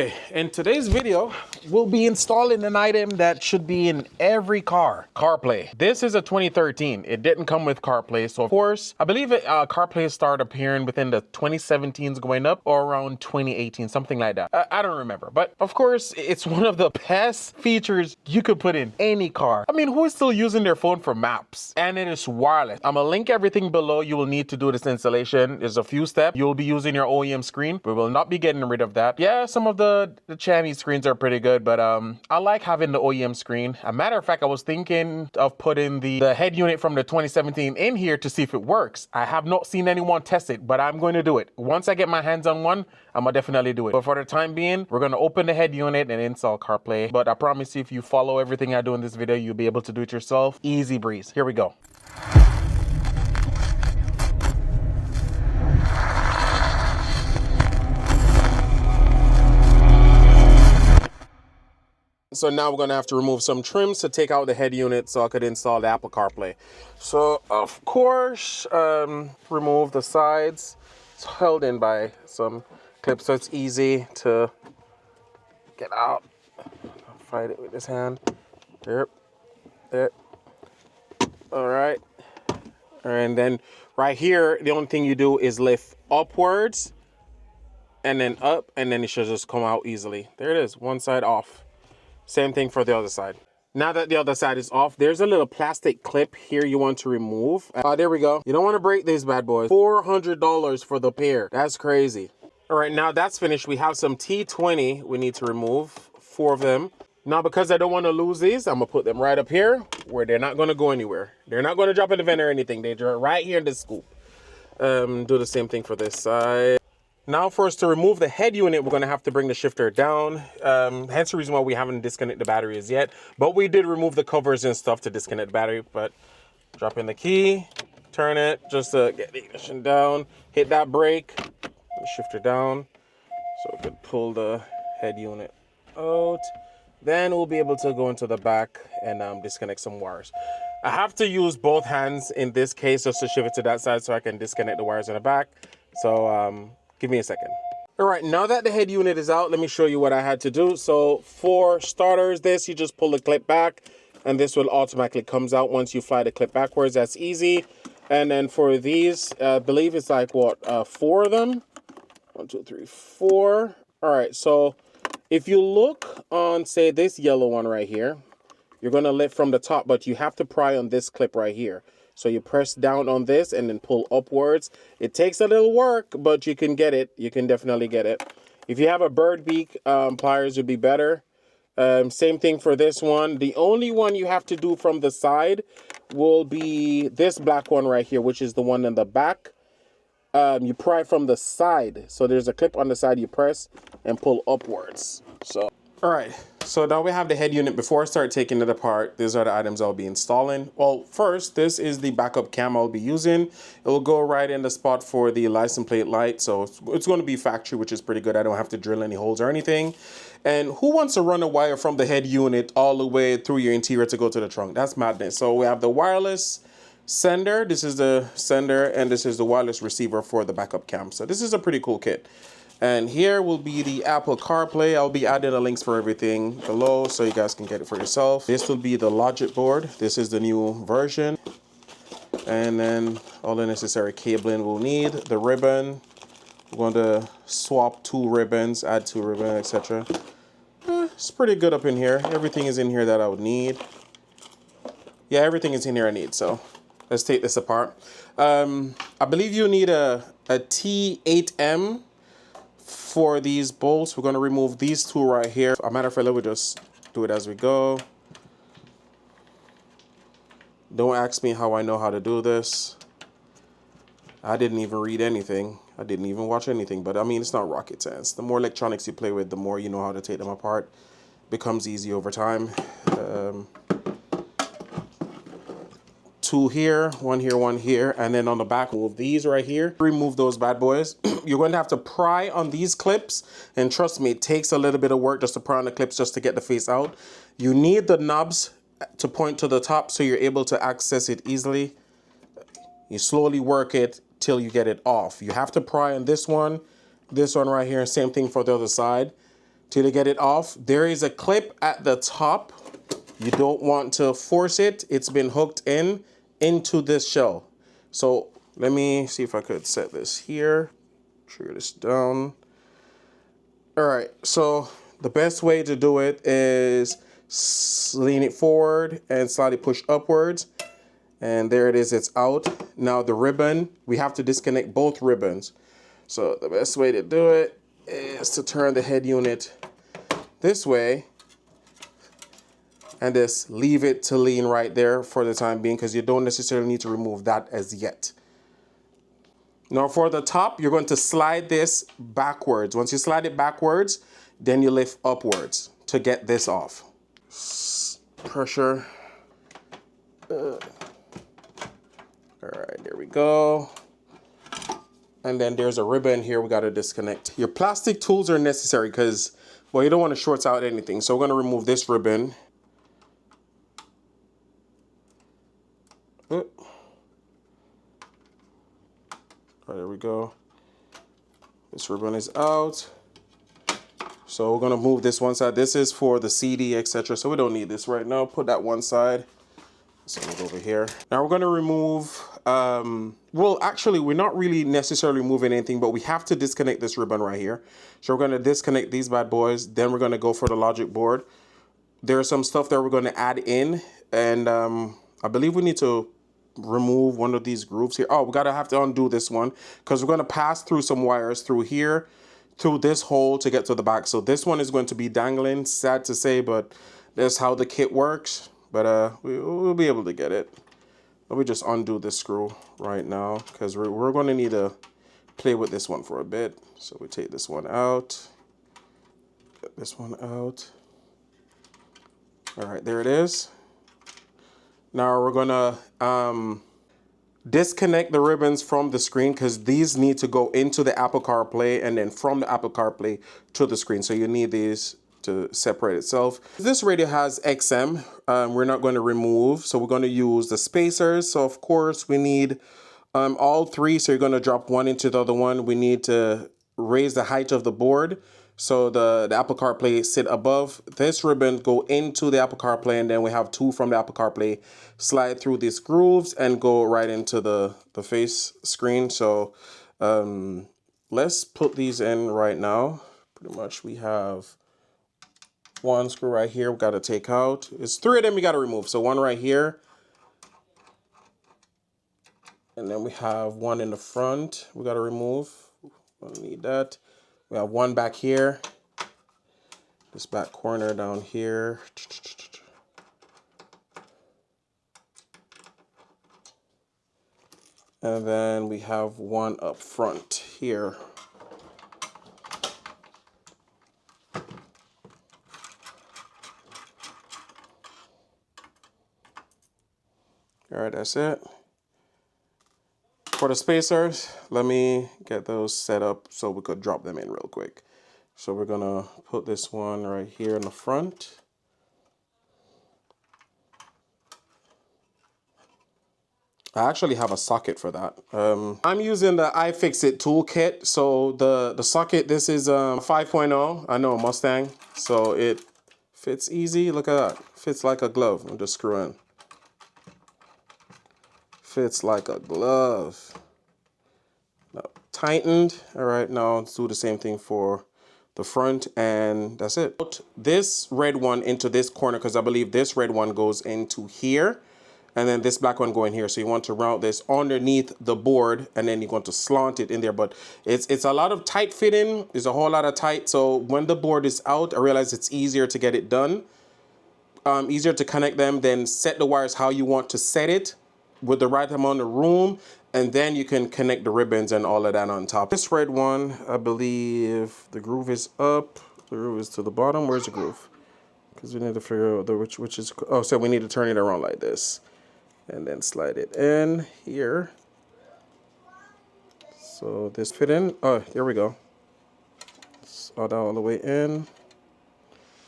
In today's video, we'll be installing an item that should be in every car, CarPlay. This is a 2013. It didn't come with CarPlay, so of course, I believe CarPlay started appearing within the 2017s going up or around 2018, something like that. I don't remember, but of course, it's one of the best features you could put in any car. I mean, who is still using their phone for maps? And it is wireless. I'm gonna link everything below you will need to do this installation. There's a few steps. You'll be using your OEM screen. We will not be getting rid of that. Yeah, some of the Xiaomi screens are pretty good, but I like having the OEM screen. A matter of fact, I was thinking of putting the head unit from the 2017 in here to see if it works. I have not seen anyone test it, but I'm going to do it. Once I get my hands on one, I'm gonna definitely do it. But for the time being, we're gonna open the head unit and install CarPlay. But I promise you, if you follow everything I do in this video, you'll be able to do it yourself. Easy breeze. Here we go. So now we're gonna have to remove some trims to take out the head unit so I could install the Apple CarPlay. So of course, remove the sides. It's held in by some clips, so it's easy to get out. I'll fight it with this hand. There. All right. And then right here, the only thing you do is lift upwards and then up, and then it should just come out easily. There it is, one side off. Same thing for the other side. Now that the other side is off, there's a little plastic clip here you want to remove. There we go. You don't want to break these bad boys. $400 for the pair. That's crazy. All right, now that's finished. We have some T20 we need to remove, 4 of them. Now, because I don't want to lose these, I'm gonna put them right up here where they're not gonna go anywhere. They're not gonna drop in the vent or anything. They're right here in the scoop. Do the same thing for this side. Now for us to remove the head unit, we're gonna have to bring the shifter down. Hence the reason why we haven't disconnected the batteries yet. But we did remove the covers and stuff to disconnect the battery. But drop in the key, turn it, just to get the ignition down. Hit that brake, the shifter down. So we could pull the head unit out. Then we'll be able to go into the back and disconnect some wires. I have to use both hands in this case just to shift it to that side so I can disconnect the wires in the back. So give me a second. All right, now that the head unit is out, let me show you what I had to do. So for starters, you just pull the clip back and this will automatically comes out once you fly the clip backwards. That's easy. And then for these, I believe it's like what, 4 of them? 1, 2, 3, 4. All right, so if you look on, say, this yellow one right here, you're gonna lift from the top, but you have to pry on this clip right here. So you press down on this and then pull upwards. It takes a little work, but you can get it. You can definitely get it. If you have a bird beak, pliers would be better. Same thing for this one. The only one you have to do from the side will be this black one right here, which is the one in the back. You pry from the side. So there's a clip on the side you press and pull upwards. So, all right. So now we have the head unit. Before I start taking it apart, these are the items I'll be installing. Well, first, this is the backup cam I'll be using. It will go right in the spot for the license plate light. So it's going to be factory, which is pretty good. I don't have to drill any holes or anything. And who wants to run a wire from the head unit all the way through your interior to go to the trunk? That's madness. So we have the wireless sender. This is the sender, and this is the wireless receiver for the backup cam. So this is a pretty cool kit. And here will be the Apple CarPlay. I'll be adding the links for everything below so you guys can get it for yourself. This will be the logic board. This is the new version. And then all the necessary cabling we'll need. The ribbon. We're going to swap 2 ribbons, add 2 ribbons, etc. It's pretty good up in here. Everything is in here that I would need. Yeah, everything is in here I need. So let's take this apart. I believe you need a T8M for these bolts. We're going to remove these 2 right here. As a matter of fact, we'll just do it as we go. Don't ask me how I know how to do this. I didn't even read anything. I didn't even watch anything, but I mean, it's not rocket science. The more electronics you play with, the more you know how to take them apart. It becomes easy over time. 2 here, 1 here, 1 here, and then on the back, move these right here. Remove those bad boys. You're going to have to pry on these clips, and trust me, it takes a little bit of work just to pry on the clips just to get the face out. You need the knobs to point to the top so you're able to access it easily. You slowly work it till you get it off. You have to pry on this one right here, same thing for the other side. till you get it off. There is a clip at the top. You don't want to force it. It's been hooked into this shell. So let me see if I could set this here. Trigger this down. All right, so the best way to do it is lean it forward and slightly push upwards. And there it is, it's out. Now the ribbon, we have to disconnect both ribbons. So the best way to do it is to turn the head unit this way and just leave it to lean right there for the time being, because you don't necessarily need to remove that as yet. Now for the top, you're going to slide this backwards. Once you slide it backwards, then you lift upwards to get this off. Pressure. All right, there we go. And then there's a ribbon here we got to disconnect. Your plastic tools are necessary because, well, you don't want to short out anything. So we're going to remove this ribbon. Oh, there we go. This ribbon is out. So we're going to move this one side. This is for the CD, etc. So we don't need this right now. Put that one side. So we'll go over here. Now we're going to remove, well, actually, we're not really necessarily moving anything, but we have to disconnect this ribbon right here. So we're going to disconnect these bad boys. Then we're going to go for the logic board. There's some stuff that we're going to add in. And I believe we need to remove one of these grooves here. Oh, we have to undo this one because we're going to pass through some wires through here, through this hole to get to the back. So this one is going to be dangling, sad to say, but that's how the kit works. But we'll be able to get it. Let me just undo this screw right now because we're going to need to play with this one for a bit. So we take this one out. Get this one out. All right, there it is. Now we're going to disconnect the ribbons from the screen because these need to go into the Apple CarPlay and then from the Apple CarPlay to the screen. So you need these to separate itself. This radio has XM. We're not going to remove, so we're going to use the spacers. So of course we need all three. So you're going to drop one into the other one. We need to raise the height of the board so the Apple CarPlay sit above. This ribbon go into the Apple CarPlay, and then we have two from the Apple CarPlay slide through these grooves and go right into the face screen. So let's put these in right now. Pretty much we have one screw right here we got to take out. It's three of them we got to remove. So one right here. And then we have one in the front we got to remove. Don't need that. We have one back here. This back corner down here. And then we have one up front here. All right, that's it. For the spacers, let me get those set up so we could drop them in real quick. So we're gonna put this one right here in the front. I actually have a socket for that. I'm using the iFixit toolkit. So the socket, this is 5.0. I know, Mustang. So it fits easy. Look at that. Fits like a glove. I'm just screwing. Fits like a glove. Now, tightened. All right, now let's do the same thing for the front, and that's it. Put this red one into this corner because I believe this red one goes into here, and then this black one going here. So you want to route this underneath the board, and then you're going to slant it in there. But it's a lot of tight fitting. There's a whole lot of tight. So when the board is out, I realize it's easier to get it done. Easier to connect them, then set the wires how you want to set it with the right amount of room, and then you can connect the ribbons and all of that on top. This red one, I believe the groove is up, the groove is to the bottom. Where's the groove? Because we need to figure out which is, oh, so we need to turn it around like this and then slide it in here. So this fit in. Oh, there we go. It's all the way in.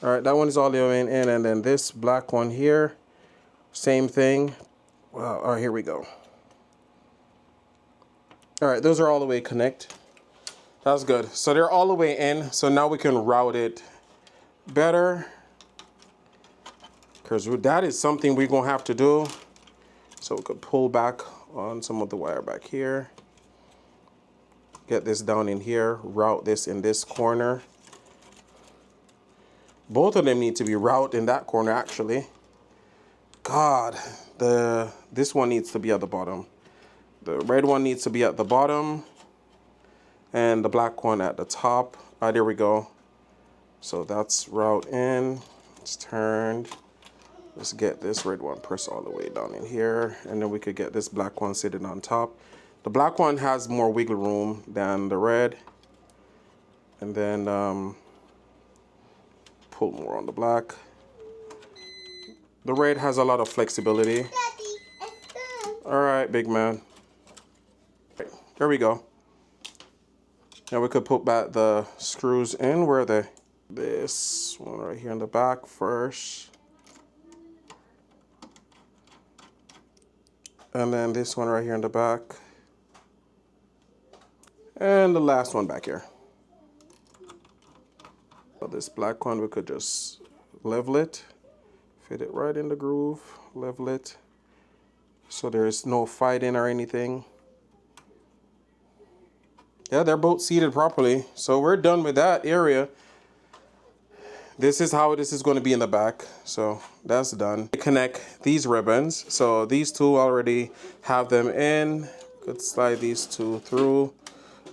All right, that one is all the way in, and then this black one here, same thing. Wow, all right, here we go. All right, those are all the way connect. That's good. So they're all the way in. So now we can route it better, because that is something we're gonna have to do. So we could pull back on some of the wire back here, get this down in here, route this in this corner. Both of them need to be routed in that corner actually. God, this one needs to be at the bottom. The red one needs to be at the bottom and the black one at the top. There we go. So that's route in, it's turned. Let's get this red one pressed all the way down in here, and then we could get this black one sitting on top. The black one has more wiggle room than the red. And then pull more on the black. The red has a lot of flexibility. All right, big man. There we go. Now we could put back the screws in. Where are they? This one right here in the back first. And then this one right here in the back. And the last one back here. So this black one, we could just level it, fit it right in the groove, level it. So there's no fighting or anything. Yeah, they're both seated properly. So we're done with that area. This is how this is going to be in the back. So that's done. Connect these ribbons. So these two already have them in. Could slide these two through.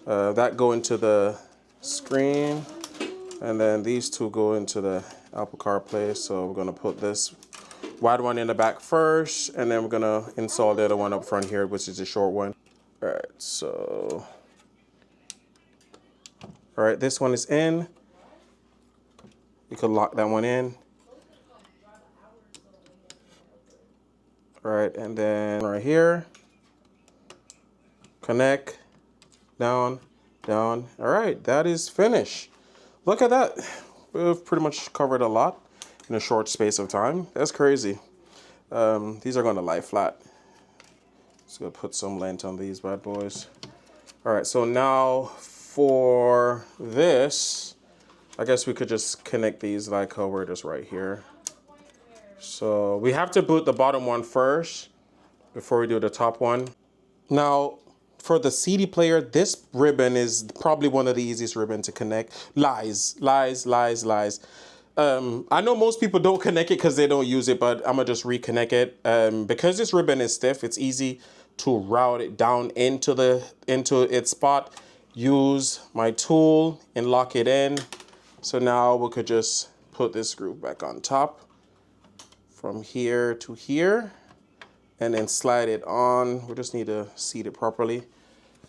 That go into the screen. And then these two go into the Apple CarPlay. So we're going to put this wide one in the back first. And then we're going to install the other one up front here, which is the short one. All right, so... All right, this one is in. You could lock that one in. All right, and then right here, connect, down, down. All right, that is finished. Look at that. We've pretty much covered a lot in a short space of time. That's crazy. These are gonna lie flat. Just gonna put some length on these bad boys. All right, so now for this, I guess we could just connect these like how we're just right here. So we have to boot the bottom one first before we do the top one. Now, for the CD player, this ribbon is probably one of the easiest ribbon to connect. Lies. I know most people don't connect it because they don't use it, but I'm gonna just reconnect it. Because this ribbon is stiff, it's easy to route it down into its spot. Use my tool and lock it in. So now we could just put this groove back on top from here to here and then slide it on. We just need to seat it properly.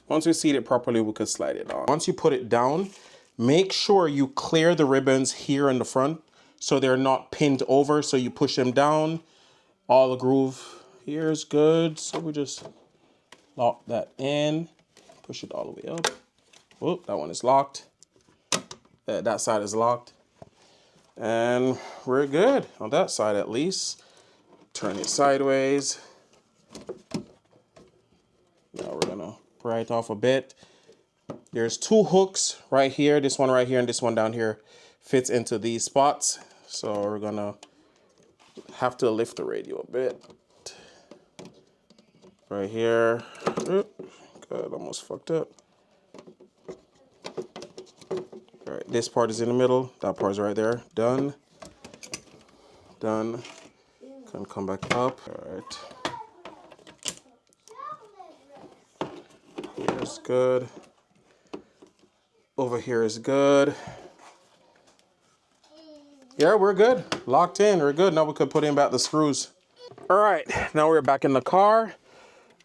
Once we seat it properly, we could slide it on. Once you put it down, make sure you clear the ribbons here in the front so they're not pinned over. So you push them down. All the groove here is good. So we just lock that in, push it all the way up. Oh, that one is locked. That side is locked. And we're good on that side at least. Turn it sideways. Now we're gonna pry it off a bit. There's two hooks right here. This one right here and this one down here fits into these spots. So we're gonna have to lift the radio a bit. Right here. Oop, God, almost fucked up. All right, this part is in the middle. That part's right there. Done. Done. Can come back up. All right. Here's good. Over here is good. Yeah, we're good. Locked in. We're good. Now we could put in back the screws. All right. Now we're back in the car.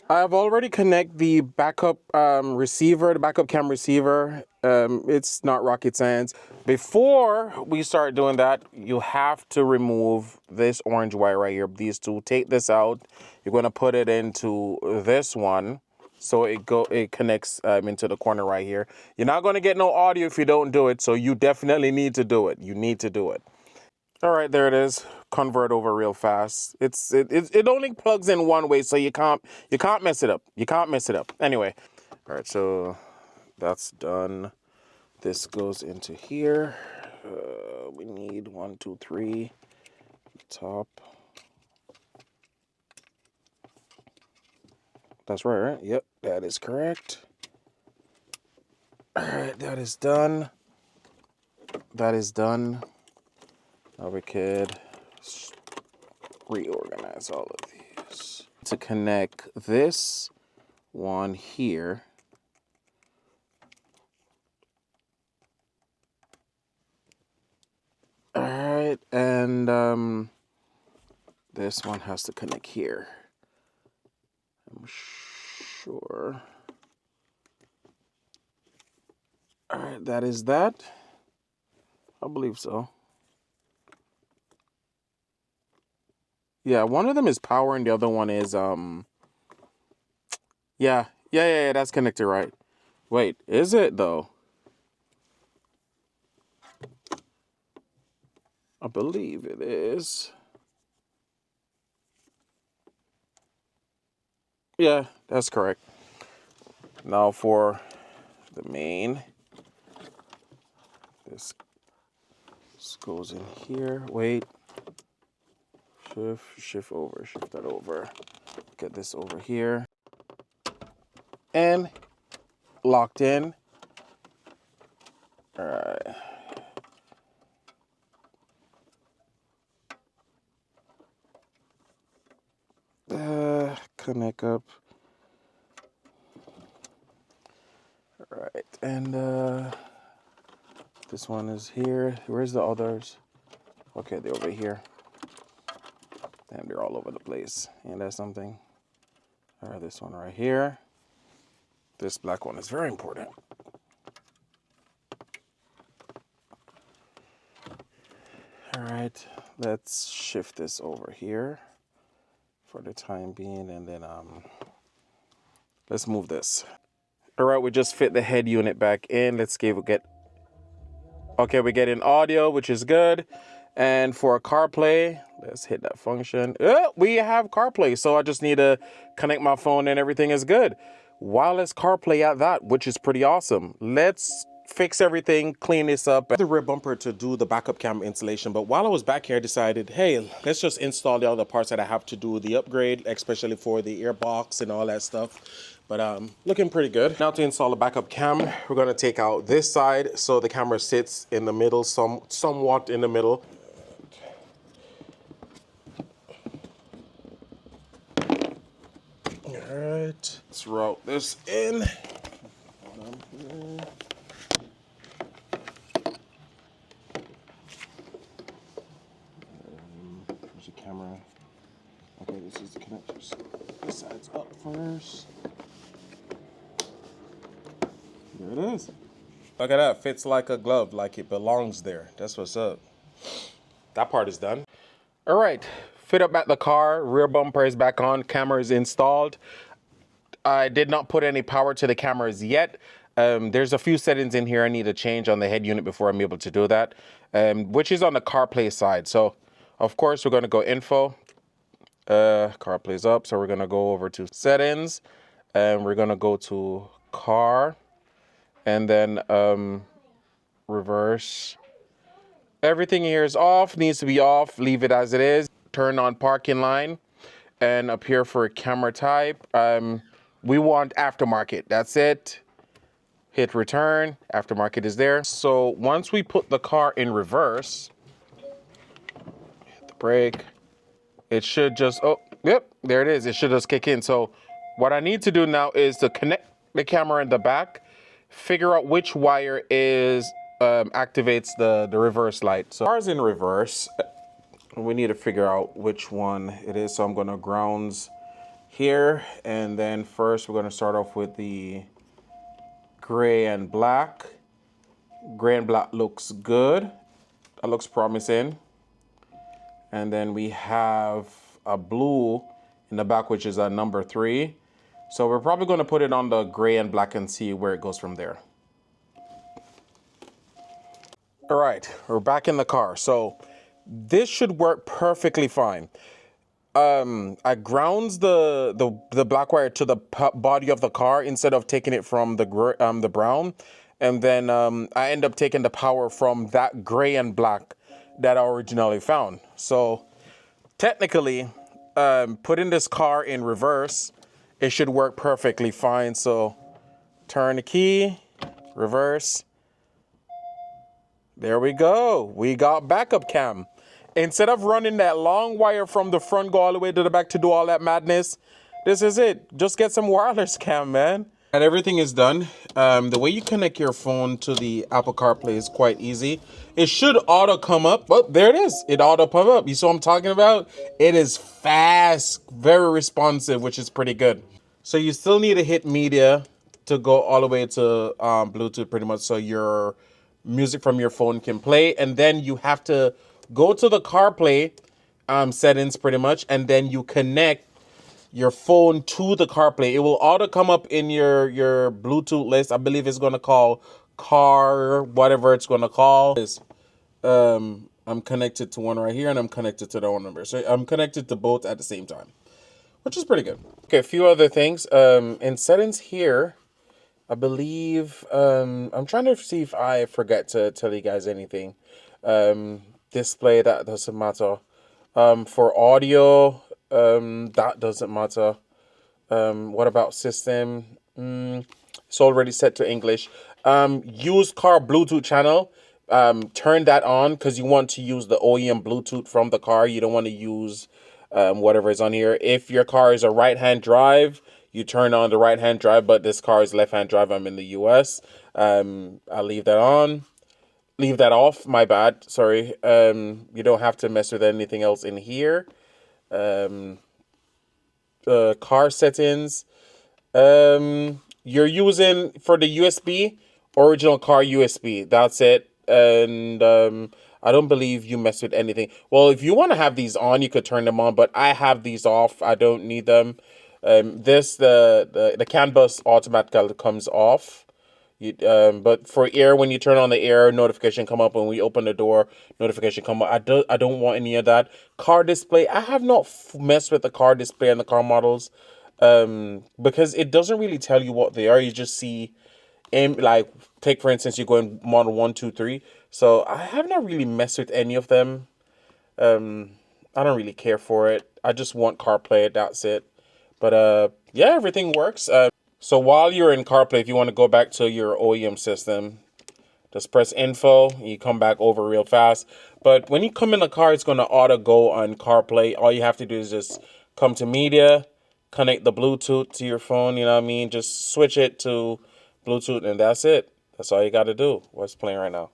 I've already connected the backup receiver, the backup cam receiver. It's not rocket science. Before we start doing that, you have to remove this orange wire right here. These two. Take this out. You're going to put it into this one. So it connects into the corner right here. You're not going to get no audio if you don't do it. So you definitely need to do it. You need to do it. All right, there it is. Convert over real fast. It only plugs in one way, so you can't mess it up. You can't mess it up. Anyway, all right, so that's done. This goes into here. We need 1, 2, 3. Top. That's right? Yep, that is correct. All right, that is done. That is done. Now we could reorganize all of these. To connect this one here. All right, and this one has to connect here. I'm sure. All right, that is that. I believe so. Yeah, one of them is power and the other one is yeah, that's connected right. Wait, is it though? I believe it is. Yeah, that's correct. Now for the main. This goes in here. Wait. Shift over. Shift that over. Get this over here. And locked in. All right. Connect up. All right. And this one is here. Where's the others? Okay, they're over here. And they're all over the place. Ain't that something? All right, this one right here. This black one is very important. All right, let's shift this over here for the time being, and then let's move this. All right, we just fit the head unit back in. Let's get okay, we get in audio, which is good. And for CarPlay, let's hit that function. We have CarPlay, so I just need to connect my phone and everything is good. Wireless CarPlay at that, which is pretty awesome. Let's fix everything, clean this up. The rear bumper to do the backup camera installation, but while I was back here, I decided, hey, let's just install the other parts that I have to do the upgrade, especially for the earbox and all that stuff. But looking pretty good. Now to install the backup cam, we're gonna take out this side so the camera sits in the middle, somewhat in the middle. All right, let's route this in. Here's the camera. Okay, this is the connectors. This side's up first. There it is. Look at that, fits like a glove, like it belongs there. That's what's up. That part is done. All right, fit up at the car, rear bumper is back on, camera is installed. I did not put any power to the cameras yet. There's a few settings in here I need to change on the head unit before I'm able to do that, which is on the CarPlay side. So, of course, we're going to go info. CarPlay's up, so we're going to go over to settings, and we're going to go to car, and then reverse. Everything here is off, needs to be off, leave it as it is. Turn on parking line, and up here for camera type, we want aftermarket, that's it. Hit return, aftermarket is there. So once we put the car in reverse, hit the brake, it should just, oh, yep, there it is. It should just kick in. So what I need to do now is to connect the camera in the back, figure out which wire is activates the reverse light. So car's in reverse. We need to figure out which one it is. So I'm going to grounds here, and then first we're going to start off with the gray and black. Gray and black looks good. That looks promising. And then we have a blue in the back, which is a number 3. So we're probably going to put it on the gray and black and see where it goes from there. All right, we're back in the car. So this should work perfectly fine. I grounds the black wire to the body of the car instead of taking it from the brown, and then I end up taking the power from that gray and black that I originally found. So technically, putting this car in reverse, it should work perfectly fine. So turn the key, reverse. There we go. We got backup cam. Instead of running that long wire from the front, go all the way to the back to do all that madness, this is it. Just get some wireless cam, man. And everything is done. The way you connect your phone to the Apple CarPlay is quite easy. It should auto come up. Oh, there it is. It auto come up. You see what I'm talking about? It is fast, very responsive, which is pretty good. So you still need to hit media to go all the way to Bluetooth pretty much, so your music from your phone can play. And then you have to go to the CarPlay settings pretty much, and then you connect your phone to the CarPlay. It will auto come up in your Bluetooth list. I believe it's going to call car, whatever it's going to call. I'm connected to one right here, and I'm connected to the one number. So I'm connected to both at the same time, which is pretty good. Okay, a few other things. In settings here, I believe, I'm trying to see if I forget to tell you guys anything. Display, that doesn't matter. For audio, that doesn't matter. What about system? It's already set to English. Use car Bluetooth channel. Turn that on because you want to use the OEM Bluetooth from the car. You don't want to use whatever is on here. If your car is a right-hand drive, you turn on the right-hand drive, but this car is left-hand drive. I'm in the US. I'll leave that on. Leave that off, my bad, sorry. You don't have to mess with anything else in here. Car settings. You're using, for the USB, original car USB. That's it. And I don't believe you mess with anything. Well, if you want to have these on, you could turn them on, but I have these off. I don't need them. The CAN bus automatically comes off. But for air, when you turn on the air, notification come up. When we open the door, notification come up. I don't want any of that. Car display, I have not messed with the car display and the car models, because it doesn't really tell you what they are. You just see, like, take for instance, you go in model 1, 2, 3. So I have not really messed with any of them. I don't really care for it. I just want CarPlay. That's it. But yeah, everything works. So while you're in CarPlay, if you want to go back to your OEM system, just press info. You come back over real fast. But when you come in the car, it's going to auto go on CarPlay. All you have to do is just come to media, connect the Bluetooth to your phone. You know what I mean? Just switch it to Bluetooth, and that's it. That's all you got to do. What's playing right now?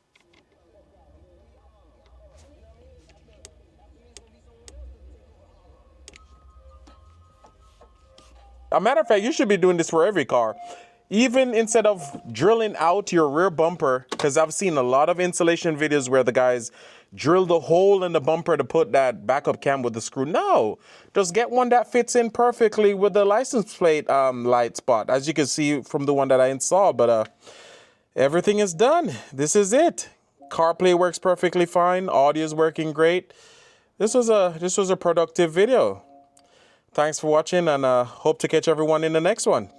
A matter of fact, you should be doing this for every car. Even instead of drilling out your rear bumper, because I've seen a lot of installation videos where the guys drill the hole in the bumper to put that backup cam with the screw. No, just get one that fits in perfectly with the license plate light spot, as you can see from the one that I installed. But everything is done. This is it. CarPlay works perfectly fine. Audio is working great. This was a productive video. Thanks for watching, and hope to catch everyone in the next one.